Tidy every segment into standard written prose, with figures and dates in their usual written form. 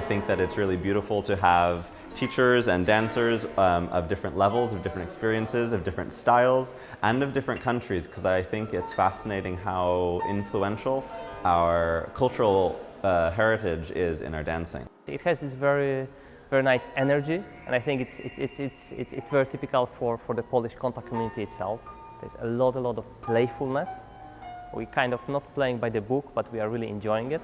think that it's really beautiful to have teachers and dancers of different levels, of different experiences, of different styles, and of different countries, because I think it's fascinating how influential our cultural heritage is in our dancing. It has this very nice energy, and I think it's very typical for the Polish contact community itself. There's a lot of playfulness. We're kind of not playing by the book, but we are really enjoying it.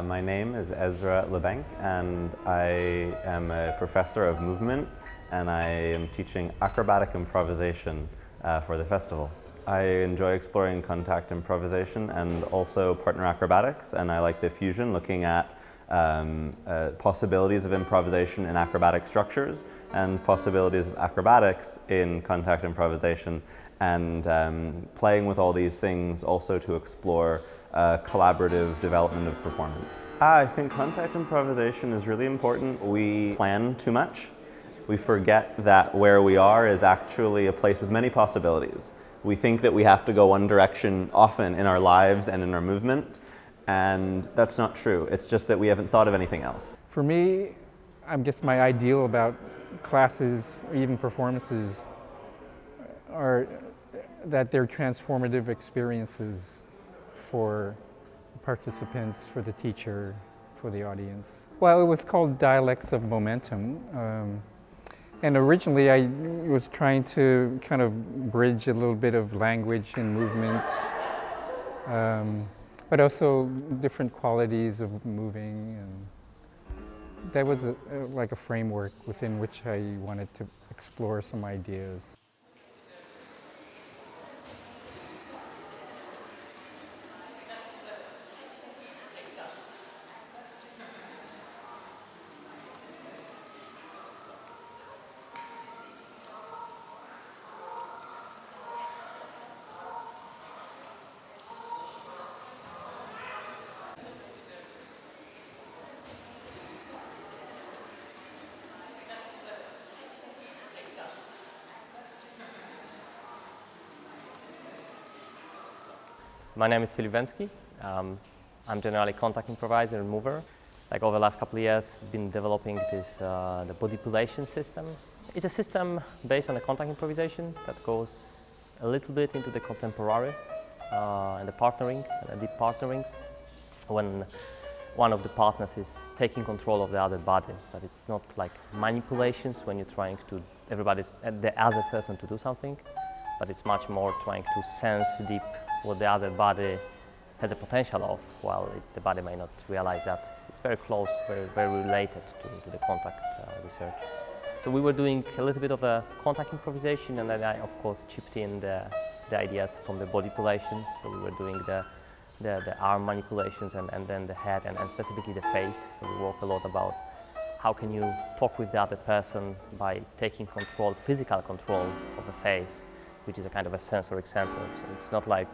My name is Ezra Lebank, and I am a professor of movement, and I am teaching acrobatic improvisation for the festival. I enjoy exploring contact improvisation and also partner acrobatics, and I like the fusion, looking at possibilities of improvisation in acrobatic structures and possibilities of acrobatics in contact improvisation, and playing with all these things also to explore collaborative development of performance. I think contact improvisation is really important. We plan too much. We forget that where we are is actually a place with many possibilities. We think that we have to go one direction often in our lives and in our movement, and that's not true. It's just that we haven't thought of anything else. For me, I guess my ideal about classes or even performances are that they're transformative experiences for the participants, for the teacher, for the audience. Well, it was called Dialects of Momentum. And originally I was trying to kind of bridge a little bit of language and movement, but also different qualities of moving. And that was like a framework within which I wanted to explore some ideas. My name is Filip Węcki. I'm generally contact improviser and mover. Like over the last couple of years, we've been developing this the bodipulation system. It's a system based on the contact improvisation that goes a little bit into the contemporary and the partnering, and deep partnerings, when one of the partners is taking control of the other body. But it's not like manipulations when you're trying to the other person to do something, but it's much more trying to sense deep what the other body has a potential of, while the body may not realize that. It's very close, very related to the contact research. So we were doing a little bit of a contact improvisation, and then I, of course, chipped in the ideas from the bodipulation. So we were doing the arm manipulations and then the head and specifically the face. So we work a lot about how can you talk with the other person by taking control, physical control of the face, which is a kind of a sensoric center. So it's not like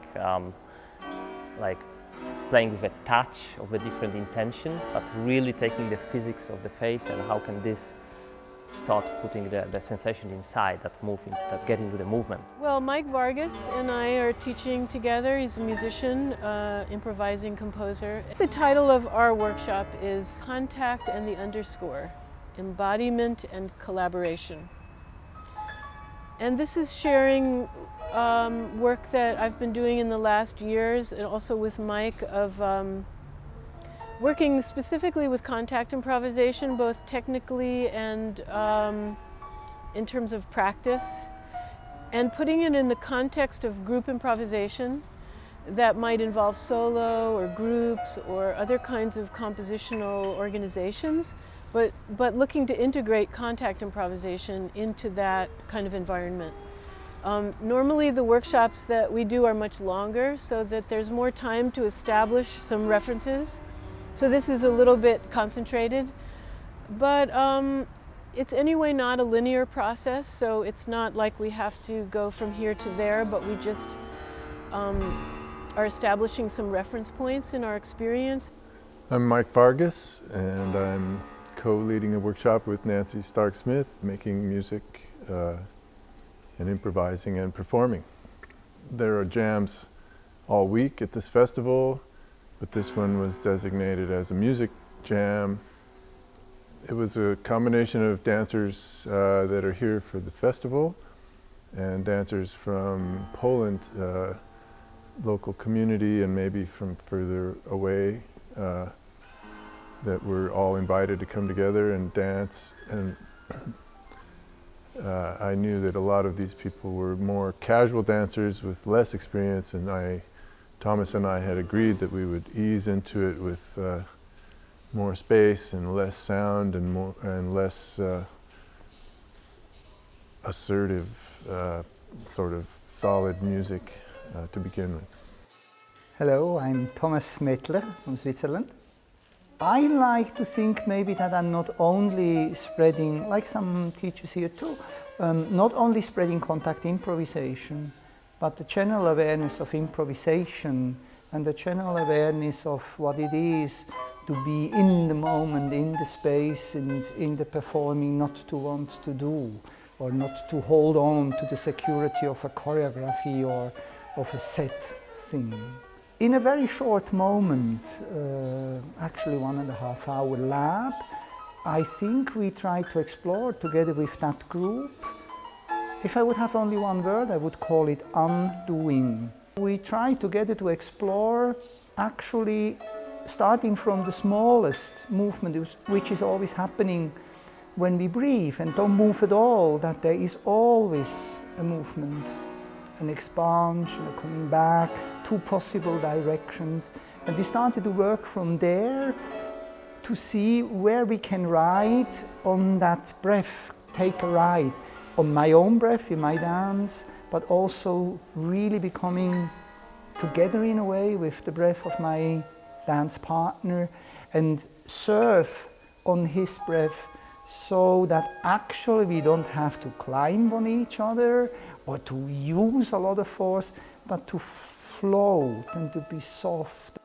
playing with a touch of a different intention, but really taking the physics of the face and how can this start putting the sensation inside that get into the movement. Well, Mike Vargas and I are teaching together. He's a musician, improvising composer. The title of our workshop is Contact and the Underscore, Embodiment and Collaboration. And this is sharing work that I've been doing in the last years, and also with Mike, of working specifically with contact improvisation, both technically and in terms of practice, and putting it in the context of group improvisation that might involve solo or groups or other kinds of compositional organizations, but looking to integrate contact improvisation into that kind of environment. Normally the workshops that we do are much longer so that there's more time to establish some references. So this is a little bit concentrated, but it's anyway not a linear process, so it's not like we have to go from here to there, but we just are establishing some reference points in our experience. I'm Mike Vargas, and I'm co-leading a workshop with Nancy Stark-Smith, making music and improvising and performing. There are jams all week at this festival, but this one was designated as a music jam. It was a combination of dancers that are here for the festival and dancers from Poland, local community, and maybe from further away, that were all invited to come together and dance. And I knew that a lot of these people were more casual dancers with less experience, and Thomas and I had agreed that we would ease into it with more space and less sound and less assertive, sort of solid music to begin with. Hello, I'm Thomas Mettler from Switzerland. I like to think maybe that I'm not only spreading, like some teachers here too, not only spreading contact improvisation, but the general awareness of improvisation and the general awareness of what it is to be in the moment, in the space, and in the performing, not to want to do, or not to hold on to the security of a choreography or of a set thing. In a very short moment, actually 1.5 hour lab, I think we tried to explore together with that group. If I would have only one word, I would call it undoing. We tried together to explore, actually starting from the smallest movement, which is always happening when we breathe and don't move at all, that there is always a movement, an expansion, a coming back, two possible directions. And we started to work from there to see where we can ride on that breath, take a ride on my own breath in my dance, but also really becoming together in a way with the breath of my dance partner, and surf on his breath, so that actually we don't have to climb on each other or to use a lot of force, but to float and to be soft.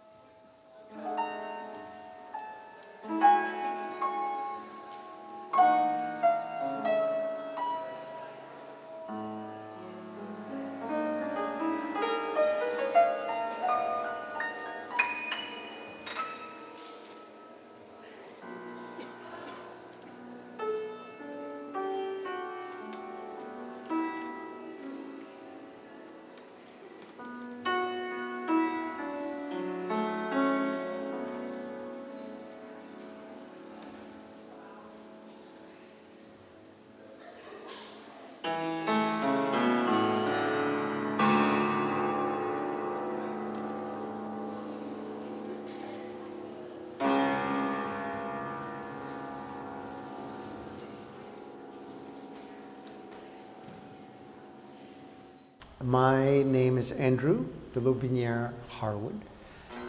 My name is Andrew de Lobinière Harwood.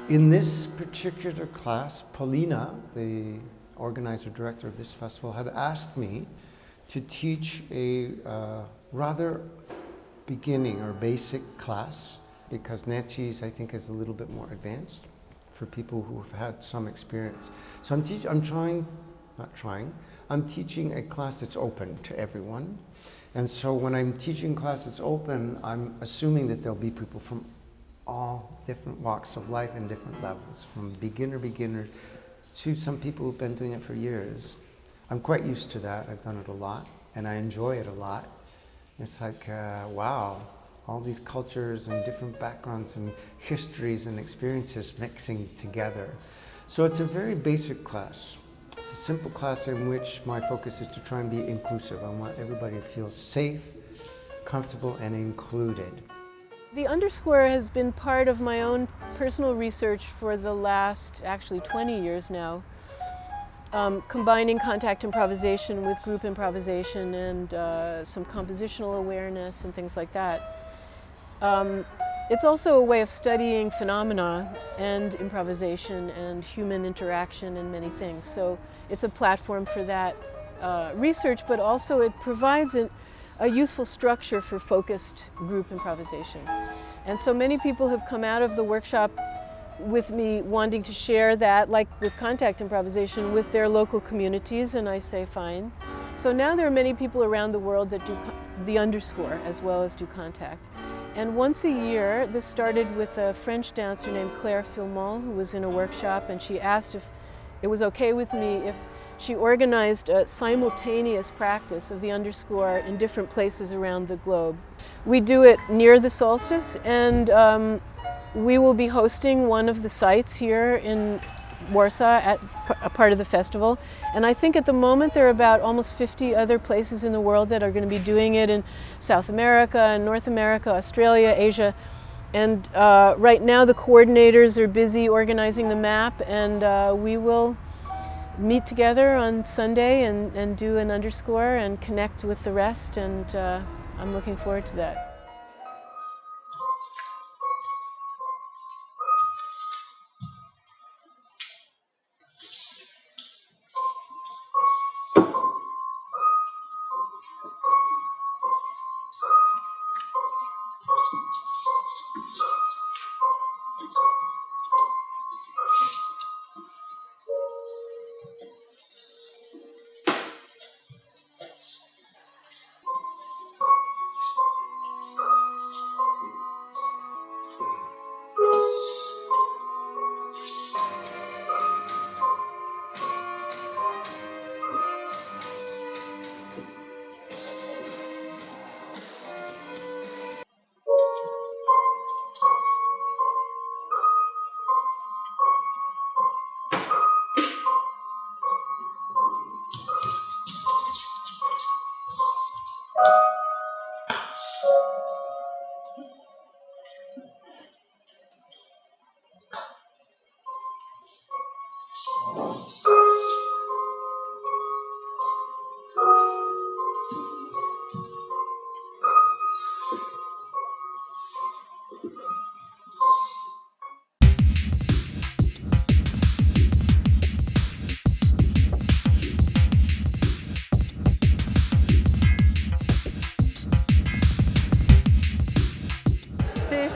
In this particular class, Paulina, the organizer director of this festival, had asked me to teach a rather beginning or basic class, because Nancy's, I think, is a little bit more advanced for people who have had some experience. So I'm teaching a class that's open to everyone. And so when I'm teaching class that's open, I'm assuming that there'll be people from all different walks of life and different levels, from beginner to some people who've been doing it for years. I'm quite used to that. I've done it a lot, and I enjoy it a lot. It's like, wow, all these cultures and different backgrounds and histories and experiences mixing together. So it's a very basic class. It's a simple class in which my focus is to try and be inclusive. I want everybody to feel safe, comfortable, and included. The underscore has been part of my own personal research for the last, actually 20 years now, combining contact improvisation with group improvisation and some compositional awareness and things like that. It's also a way of studying phenomena and improvisation and human interaction and many things. So it's a platform for that research, but also it provides a useful structure for focused group improvisation. And so many people have come out of the workshop with me wanting to share that, like with contact improvisation, with their local communities, and I say fine. So now there are many people around the world that do the underscore as well as do contact. And once a year, this started with a French dancer named Claire Filmont, who was in a workshop, and she asked if it was okay with me if she organized a simultaneous practice of the underscore in different places around the globe. We do it near the solstice, and we will be hosting one of the sites here in Warsaw at a part of the festival. And I think at the moment there are about almost 50 other places in the world that are going to be doing it in South America and North America, Australia, Asia. And right now the coordinators are busy organizing the map, and we will meet together on Sunday and do an underscore and connect with the rest, and I'm looking forward to that.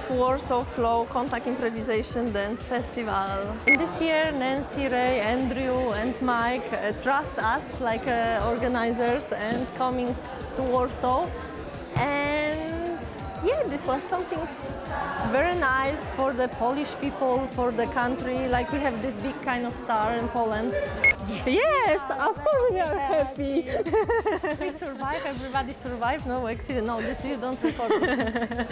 Warsaw Flow Contact Improvisation Dance Festival. This year Nancy, Ray, Andrew and Mike trust us like organizers and coming to Warsaw, and yeah, this was something very nice for the Polish people, for the country. Like we have this big kind of star in Poland. Yes, of course we are happy. We survived, everybody survived, no accident, no, this you don't record.